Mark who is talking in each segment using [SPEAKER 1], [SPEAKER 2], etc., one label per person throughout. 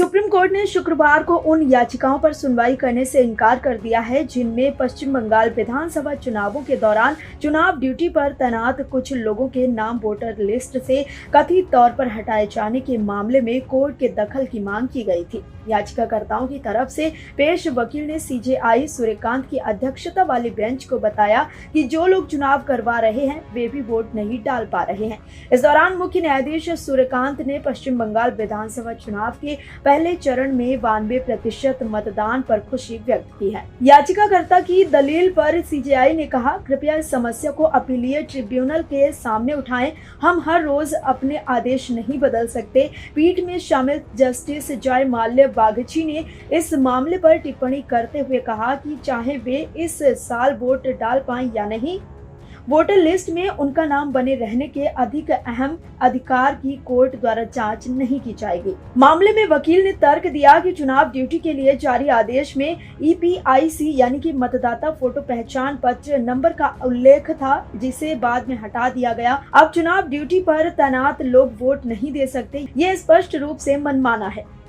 [SPEAKER 1] Supreme court ने शुक्रवार को उन याचिकाओं पर सुनवाई करने से इनकार कर दिया है जिनमें पश्चिम बंगाल विधानसभा चुनावों के दौरान चुनाव ड्यूटी पर तैनात कुछ लोगों के नाम वोटर लिस्ट से कथित तौर पर हटाए जाने के मामले में कोर्ट के दखल की मांग की गई थी। याचिकाकर्ताओं की तरफ से पेश वकील ने सीजेआई सूर्यकांत की अध्यक्षता वाली बेंच को बताया कि जो लोग चुनाव करवा रहे हैं वे भी वोट नहीं डाल पा रहे हैं। इस दौरान मुख्य न्यायाधीश सूर्यकांत ने पश्चिम बंगाल विधानसभा चुनाव के पहले चरण में 92% मतदान पर खुशी व्यक्त की है। याचिकाकर्ता की दलील पर सीजेआई ने कहा, कृपया इस समस्या को अपीलीय ट्रिब्यूनल के सामने उठाएं। हम हर रोज अपने आदेश नहीं बदल सकते। पीठ में शामिल जस्टिस जय माल्या बागची ने इस मामले पर टिप्पणी करते हुए कहा कि चाहे वे इस साल वोट डाल पाएं या नहीं, वोटर लिस्ट में उनका नाम बने रहने के अधिक अहम अधिकार की कोर्ट द्वारा जांच नहीं की जाएगी। मामले में वकील ने तर्क दिया कि चुनाव ड्यूटी के लिए जारी आदेश में ईपीआईसी यानी कि मतदाता फोटो पहचान पत्र नंबर का उल्लेख था, जिसे बाद में हटा दिया गया। अब चुनाव ड्यूटी पर तैनात लोग वोट नहीं दे सकते, ये स्पष्ट रूप से मनमाना है।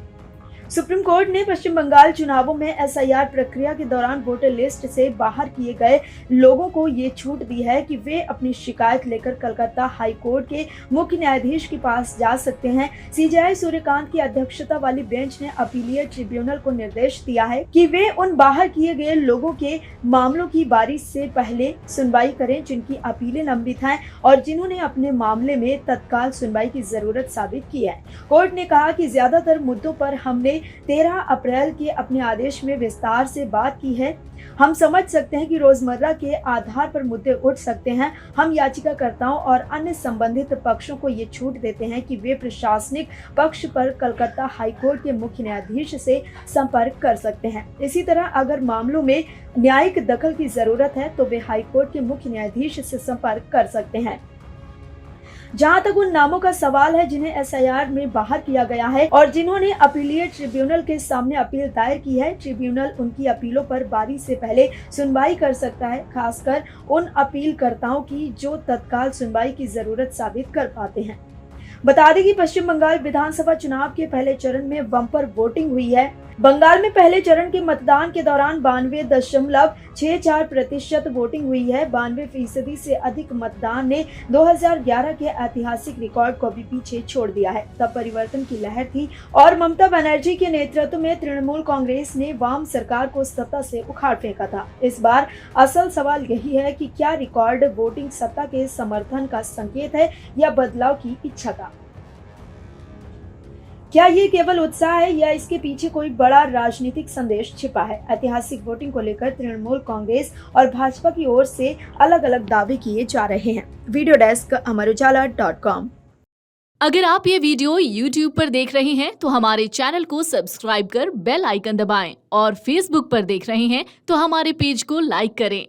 [SPEAKER 1] सुप्रीम कोर्ट ने पश्चिम बंगाल चुनावों में एसआईआर प्रक्रिया के दौरान वोटर लिस्ट से बाहर किए गए लोगों को ये छूट दी है कि वे अपनी शिकायत लेकर कलकत्ता हाई कोर्ट के मुख्य न्यायाधीश के पास जा सकते हैं। सीजेआई सूर्यकांत की अध्यक्षता वाली बेंच ने अपीलीय ट्रिब्यूनल को निर्देश दिया है कि वे उन बाहर किए गए लोगों के मामलों की बारी से पहले सुनवाई करें जिनकी अपीलें लंबित हैं और जिन्होंने अपने मामले में तत्काल सुनवाई की जरूरत साबित की है। कोर्ट ने कहा कि ज्यादातर मुद्दों पर हमने 13 अप्रैल के अपने आदेश में विस्तार से बात की है। हम समझ सकते हैं कि रोजमर्रा के आधार पर मुद्दे उठ सकते हैं। हम याचिकाकर्ताओं और अन्य संबंधित पक्षों को ये छूट देते हैं कि वे प्रशासनिक पक्ष पर कलकत्ता हाईकोर्ट के मुख्य न्यायाधीश से संपर्क कर सकते हैं। इसी तरह अगर मामलों में न्यायिक दखल की जरूरत है तो वे हाईकोर्ट के मुख्य न्यायाधीश से संपर्क कर सकते हैं। जहां तक उन नामों का सवाल है जिन्हें एसआईआर में बाहर किया गया है और जिन्होंने अपीलीय ट्रिब्यूनल के सामने अपील दायर की है, ट्रिब्यूनल उनकी अपीलों पर बारी से पहले सुनवाई कर सकता है, खासकर उन अपीलकर्ताओं की जो तत्काल सुनवाई की जरूरत साबित कर पाते हैं। बता दें कि पश्चिम बंगाल विधानसभा चुनाव के पहले चरण में बम्पर वोटिंग हुई है। बंगाल में पहले चरण के मतदान के दौरान 92.64% वोटिंग हुई है। 92% से अधिक मतदान ने 2011 के ऐतिहासिक रिकॉर्ड को भी पीछे छोड़ दिया है। तब परिवर्तन की लहर थी और ममता बनर्जी के नेतृत्व में तृणमूल कांग्रेस ने वाम सरकार को सत्ता से उखाड़ फेंका था। इस बार असल सवाल यही है कि क्या रिकॉर्ड वोटिंग सत्ता के समर्थन का संकेत है या बदलाव की इच्छा का? क्या ये केवल उत्साह है या इसके पीछे कोई बड़ा राजनीतिक संदेश छिपा है? ऐतिहासिक वोटिंग को लेकर तृणमूल कांग्रेस और भाजपा की ओर से अलग अलग दावे किए जा रहे हैं। Video desk amarujala.com।
[SPEAKER 2] अगर आप ये वीडियो YouTube पर देख रहे हैं तो हमारे चैनल को सब्सक्राइब कर बेल आइकन दबाएं और Facebook पर देख रहे हैं तो हमारे पेज को लाइक करें।